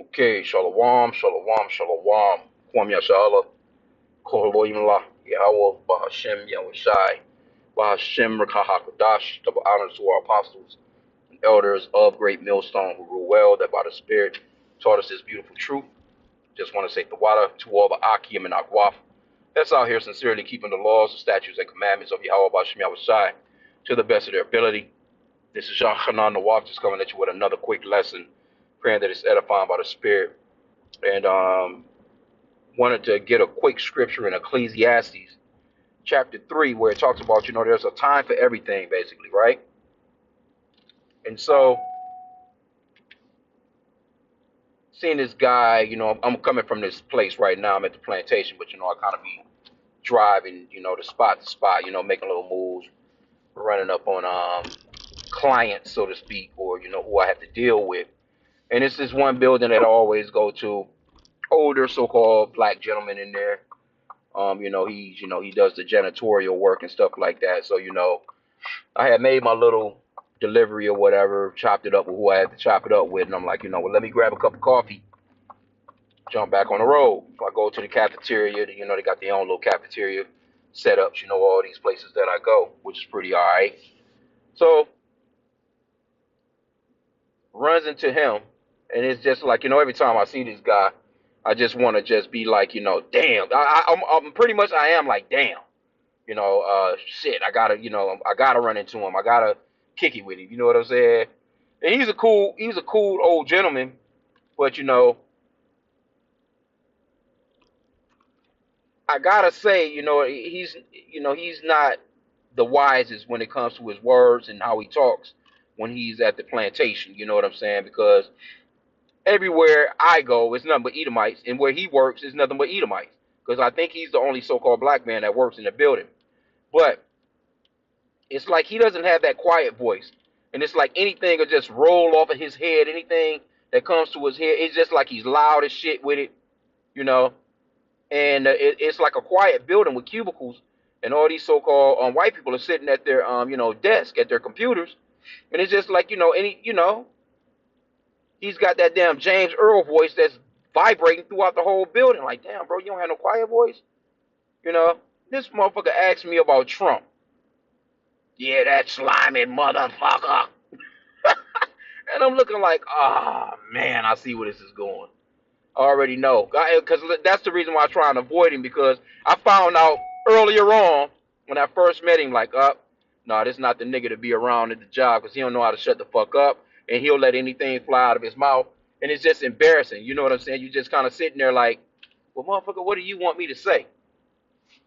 Okay, shalom, shalom, shalom. Kwam Yashala, Kohaloimla, Yahweh, Bahashem, Yahushai, Bahashem, Rakahakadash, double honors to our apostles and elders of Great Millstone who rule well, that by the Spirit taught us this beautiful truth. Just want to say the water to all the Akim and Akwaf that's out here sincerely keeping the laws, the statutes, and commandments of Yahweh, Bahashem, Yahushai to the best of their ability. This is Yohanan Nawaf, just coming at you with another quick lesson, praying that it's edifying by the Spirit. And wanted to get a quick scripture in Ecclesiastes chapter 3 where it talks about, there's a time for everything, basically, right? And so, seeing this guy, I'm coming from this place right now. I'm at the plantation, but, I kind of be driving, to spot to spot, making little moves, running up on clients, so to speak, or, who I have to deal with. And it's this one building that I always go to, older so-called black gentleman in there. He does the janitorial work and stuff like that. So, I had made my little delivery or whatever, chopped it up with who I had to chop it up with, and I'm like, well, let me grab a cup of coffee, jump back on the road. So I go to the cafeteria. They got their own little cafeteria setups. All these places that I go, which is pretty all right. So runs into him, and it's just like, every time I see this guy, I just want to just be like, damn. I'm pretty much, I am like, damn. Shit, I gotta run into him. I gotta kick it with him. You know what I'm saying? And he's a cool old gentleman, but I gotta say, he's not the wisest when it comes to his words and how he talks when he's at the plantation. You know what I'm saying? Because everywhere I go, it's nothing but Edomites, and where he works is nothing but Edomites. Because I think he's the only so-called black man that works in the building. But it's like he doesn't have that quiet voice. And it's like anything will just roll off of his head. Anything that comes to his head, it's just like he's loud as shit with it, you know. And it's like a quiet building with cubicles. And all these so-called white people are sitting at their, desk, at their computers. And it's just like, he's got that damn James Earl voice that's vibrating throughout the whole building. Like, damn, bro, you don't have no quiet voice? You know? This motherfucker asked me about Trump. Yeah, that slimy motherfucker. And I'm looking like, oh, man, I see where this is going. I already know. Because that's the reason why I try and avoid him, because I found out earlier on when I first met him, like, no, this is not the nigga to be around at the job, because he don't know how to shut the fuck up, and he'll let anything fly out of his mouth, and it's just embarrassing. You know what I'm saying? You just kind of sitting there like, well, motherfucker, what do you want me to say?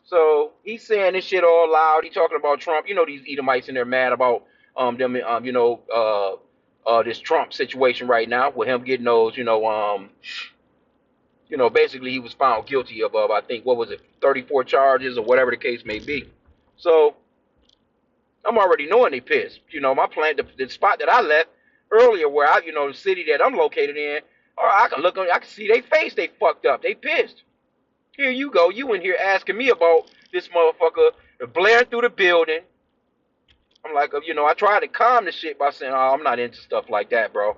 So he's saying this shit all loud. He talking about Trump. These Edomites and they're mad about them this Trump situation right now with him getting those basically he was found guilty of I think what was it 34 charges or whatever the case may be. So I'm already knowing they pissed. My plan, the spot that I left earlier where the city that I'm located in, or I can see they face, they fucked up, they pissed. Here you go. You in here asking me about this motherfucker blaring through the building. I'm like, I tried to calm the shit by saying, oh, I'm not into stuff like that, bro.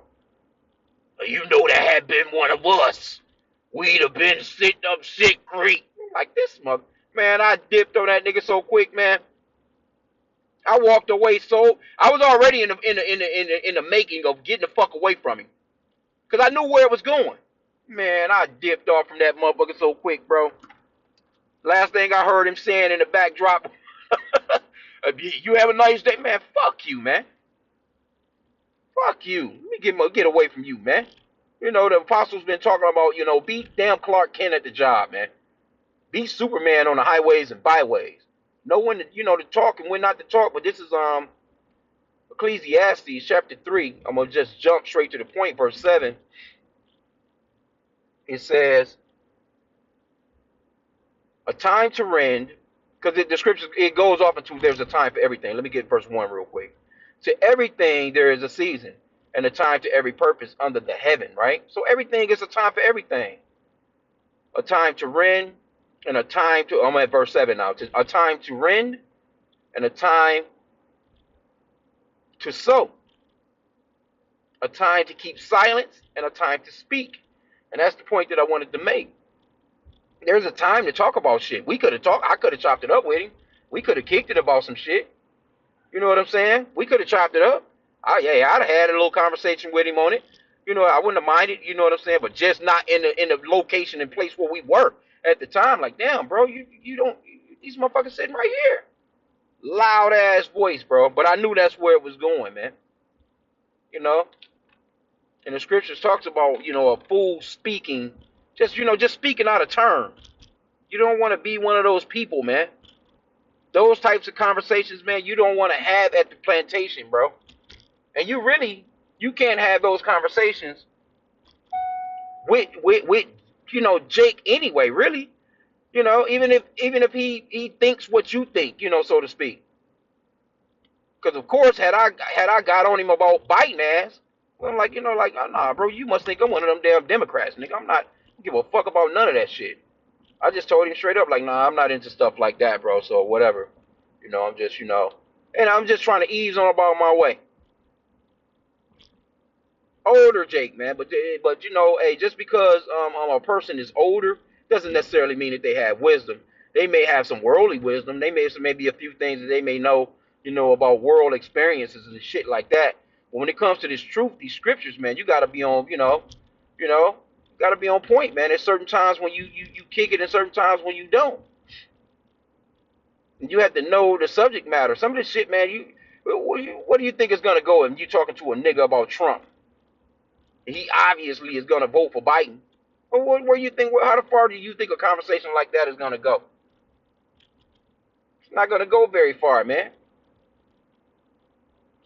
That had been one of us. We'd have been sitting up shit creek. Like this mother. Man, I dipped on that nigga so quick, man. I walked away I was already in the making of getting the fuck away from him. Cause I knew where it was going. Man, I dipped off from that motherfucker so quick, bro. Last thing I heard him saying in the backdrop, you have a nice day, man. Fuck you, man. Fuck you. Let me get away from you, man. The apostles been talking about, be damn Clark Kent at the job, man. Be Superman on the highways and byways. Know when to talk and when not to talk. But this is Ecclesiastes chapter 3. I'm gonna just jump straight to the point, verse 7. It says, a time to rend, because the scripture, it goes off into there's a time for everything. Let me get verse 1 real quick. To everything there is a season, and a time to every purpose under the heaven, right? So everything is a time for everything. A time to rend, and a time to, I'm at verse 7 now. A time to rend, and a time to sow. A time to keep silence, and a time to speak. And that's the point that I wanted to make. There's a time to talk about shit. We could have talked. I could have chopped it up with him. We could have kicked it about some shit. You know what I'm saying? We could have chopped it up. Yeah, I'd have had a little conversation with him on it. You know, I wouldn't have minded. You know what I'm saying? But just not in the location and place where we were at the time. Like, damn, bro, you don't. These motherfuckers sitting right here. Loud ass voice, bro. But I knew that's where it was going, man. You know, and the scriptures talks about a fool speaking, just speaking out of turn. You don't want to be one of those people, man. Those types of conversations, man, you don't want to have at the plantation, bro. And you can't have those conversations with Jake anyway, really. Even if he thinks what you think, so to speak. Because of course, had I got on him about biting ass, well, I'm like, nah, bro, you must think I'm one of them damn Democrats, nigga. I don't give a fuck about none of that shit. I just told him straight up, like, nah, I'm not into stuff like that, bro. So whatever, I'm just, and I'm just trying to ease on about my way. Older Jake, man, but hey, just because a person is older doesn't necessarily mean that they have wisdom. They may have some worldly wisdom. They may maybe a few things that they may know, about world experiences and shit like that. But when it comes to this truth, these scriptures, man, you got to be on, got to be on point, man. There's certain times when you kick it, and certain times when you don't. And you have to know the subject matter. Some of this shit, man, what do you think is gonna go if you talking to a nigga about Trump? He obviously is going to vote for Biden. But where you think? How far do you think a conversation like that is going to go? It's not going to go very far, man.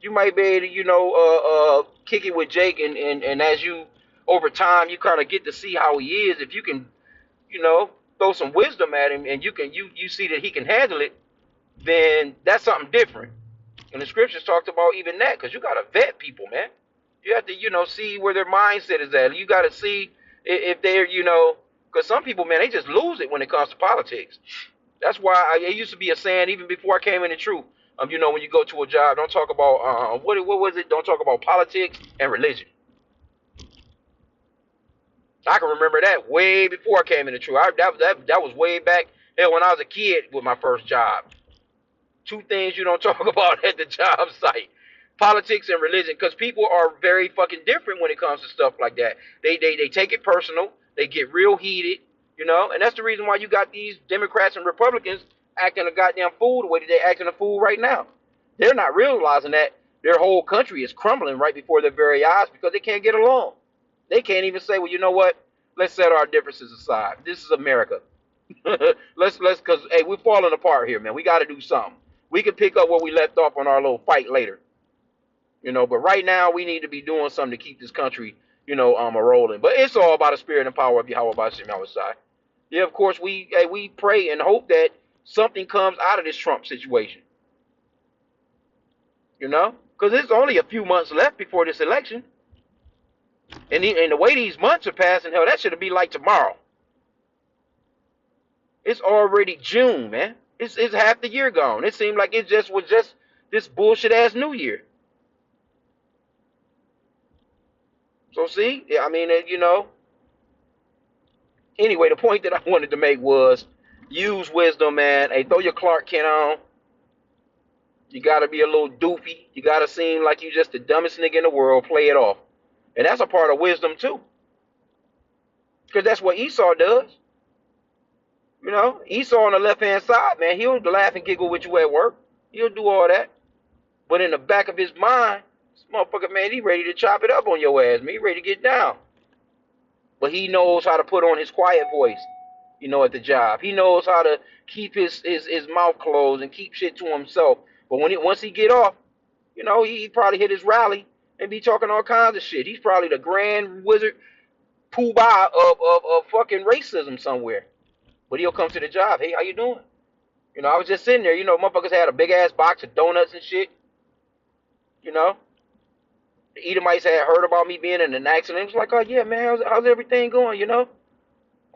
You might be able to, kick it with Jake, and as you over time, you kind of get to see how he is. If you can, throw some wisdom at him, and you see that he can handle it, then that's something different. And the scriptures talked about even that, because you got to vet people, man. You have to, see where their mindset is at. You got to see if they're, because some people, man, they just lose it when it comes to politics. That's why it used to be a saying even before I came into truth. When you go to a job, don't talk about what was it? Don't talk about politics and religion. I can remember that way before I came into truth. That was way back hell when I was a kid with my first job. Two things you don't talk about at the job site: politics and religion, because people are very fucking different when it comes to stuff like that. They take it personal. They get real heated, and that's the reason why you got these Democrats and Republicans acting a goddamn fool the way that they're acting a fool right now. They're not realizing that their whole country is crumbling right before their very eyes because they can't get along. They can't even say, well, you know what? Let's set our differences aside. This is America. Because hey, we're falling apart here, man. We got to do something. We can pick up where we left off on our little fight later. But right now we need to be doing something to keep this country, rolling. But it's all about the spirit and power of Yahweh Bashim Yahweh. Yeah, of course we pray and hope that something comes out of this Trump situation. Because there's only a few months left before this election, and the way these months are passing, hell, that should be like tomorrow. It's already June, man. It's half the year gone. It seemed like it was just this bullshit ass New Year. So see, I mean, Anyway, the point that I wanted to make was use wisdom, man. Hey, throw your Clark Kent on. You gotta be a little doofy. You gotta seem like you just the dumbest nigga in the world. Play it off, and that's a part of wisdom too. Because that's what Esau does. Esau on the left-hand side, man, he'll laugh and giggle with you at work. He'll do all that. But in the back of his mind, this motherfucker, man, he ready to chop it up on your ass, man. He ready to get down. But he knows how to put on his quiet voice, at the job. He knows how to keep his mouth closed and keep shit to himself. But once he get off, he probably hit his rally and be talking all kinds of shit. He's probably the grand wizard poobah of fucking racism somewhere. But he'll come to the job. Hey, how you doing? I was just sitting there. Motherfuckers had a big ass box of donuts and shit. The Edomites had heard about me being in an accident. It was like, oh yeah, man, how's everything going? I'm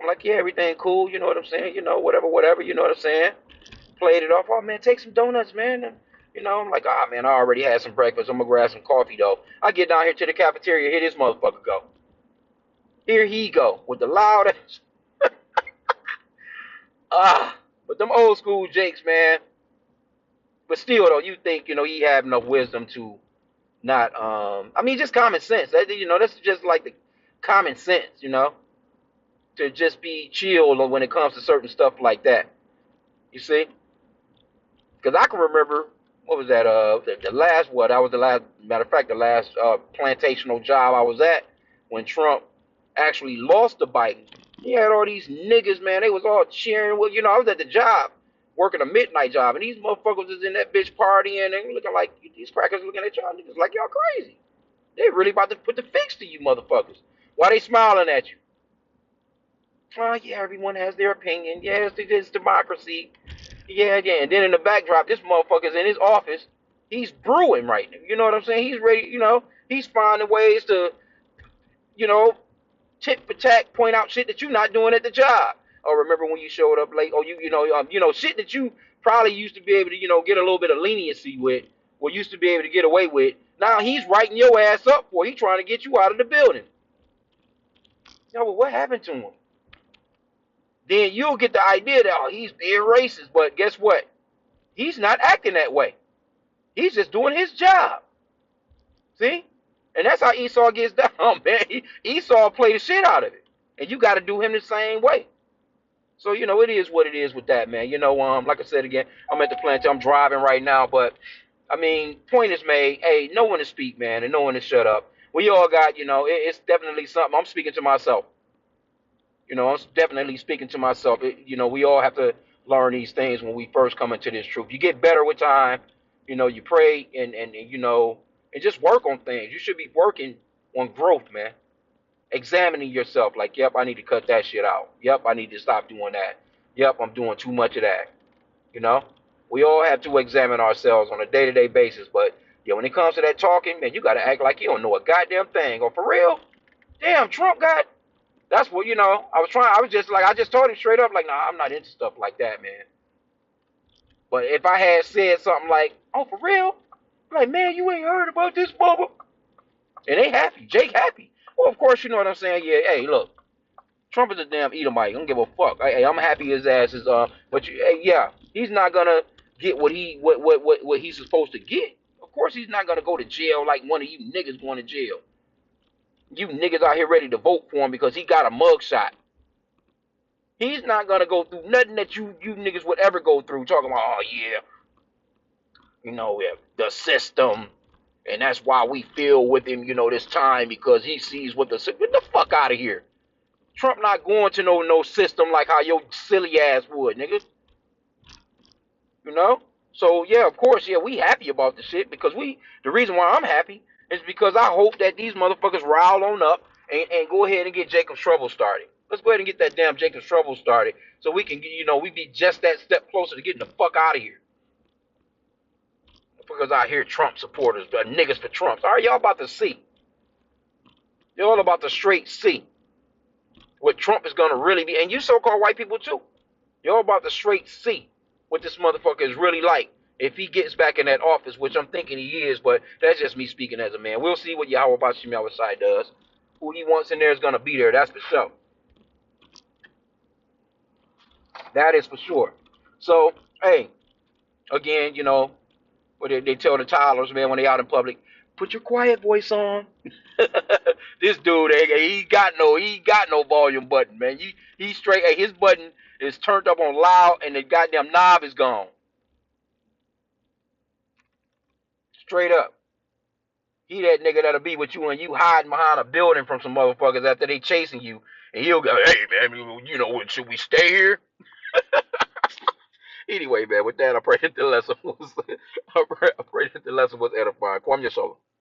like, yeah, everything cool. You know what I'm saying? Whatever. You know what I'm saying? Played it off. Oh man, take some donuts, man. I'm like, oh man, I already had some breakfast. I'm gonna grab some coffee though. I get down here to the cafeteria. Here this motherfucker go. Here he go with the loudest. But them old school Jakes, man. But still, though, you think he have enough wisdom to not. I mean, just common sense. That's just like the common sense, to just be chill when it comes to certain stuff like that. You see? Because I can remember, what was that? The last, what? That was the last, matter of fact, the last plantational job I was at when Trump actually lost the Biden. He had all these niggas, man. They was all cheering. Well, I was at the job working a midnight job, and these motherfuckers was in that bitch partying and looking like these crackers looking at y'all niggas like y'all crazy. They really about to put the fix to you motherfuckers. Why they smiling at you? Oh, yeah, everyone has their opinion. Yes, it's democracy. Yeah, yeah. And then in the backdrop, this motherfucker's in his office. He's brewing right now. You know what I'm saying? He's ready, he's finding ways to, you know, tit for tat, point out shit that you're not doing at the job. Or remember when you showed up late, or shit that you probably used to be able to, get a little bit of leniency with, or used to be able to get away with. Now he's writing your ass up for. He's trying to get you out of the building. Well, what happened to him? Then you'll get the idea that he's being racist. But guess what? He's not acting that way. He's just doing his job. See? And that's how Esau gets down, man. Esau played the shit out of it. And you got to do him the same way. So, it is what it is with that, man. Like I said again, I'm at the plant. I'm driving right now. But, I mean, point is made. Hey, no one to speak, man, and no one to shut up. We all got, it's definitely something. I'm speaking to myself. I'm definitely speaking to myself. We all have to learn these things when we first come into this truth. You get better with time. You pray and just work on things. You should be working on growth, man. Examining yourself. Like, yep, I need to cut that shit out. Yep, I need to stop doing that. Yep, I'm doing too much of that. We all have to examine ourselves on a day-to-day basis. But yeah, when it comes to that talking, man, you got to act like you don't know a goddamn thing. Or for real, damn, Trump got. That's what, I just told him straight up, like, nah, I'm not into stuff like that, man. But if I had said something like, oh, for real? Like, man, you ain't heard about this, Bubba? And they happy. Jake happy. Well, of course, you know what I'm saying? Yeah, hey, look, Trump is a damn Edomite. I don't give a fuck. Hey, I'm happy his ass is, hey, yeah, he's not gonna get what he's supposed to get. Of course, he's not gonna go to jail like one of you niggas going to jail. You niggas out here ready to vote for him because he got a mugshot. He's not gonna go through nothing that you niggas would ever go through. Talking about, oh yeah, the system, and that's why we feel with him, this time because he sees what get the fuck out of here. Trump not going to no system like how your silly ass would, niggas. So yeah, of course, yeah, we happy about the shit because the reason why I'm happy is because I hope that these motherfuckers rile on up and go ahead and get Jacob's Trouble started. Let's go ahead and get that damn Jacob's Trouble started so we can, we be just that step closer to getting the fuck out of here. Because I hear Trump supporters, the niggas for Trump. All right, y'all about to see. Y'all about to straight see what Trump is going to really be. And you so-called white people too. Y'all about to straight see what this motherfucker is really like if he gets back in that office, which I'm thinking he is, but that's just me speaking as a man. We'll see what Yahweh Bashim Yahushai does. Who he wants in there is going to be there. That's for sure. That is for sure. So, hey, again, what they tell the toddlers, man, when they out in public, put your quiet voice on. This dude, he got no volume button, man. He straight. Hey, his button is turned up on loud, and the goddamn knob is gone. Straight up. He that nigga that'll be with you and you hiding behind a building from some motherfuckers after they chasing you, and he'll go, hey man, should we stay here? Anyway, man, with that, I pray that the lesson was edifying. Kwame Yashala.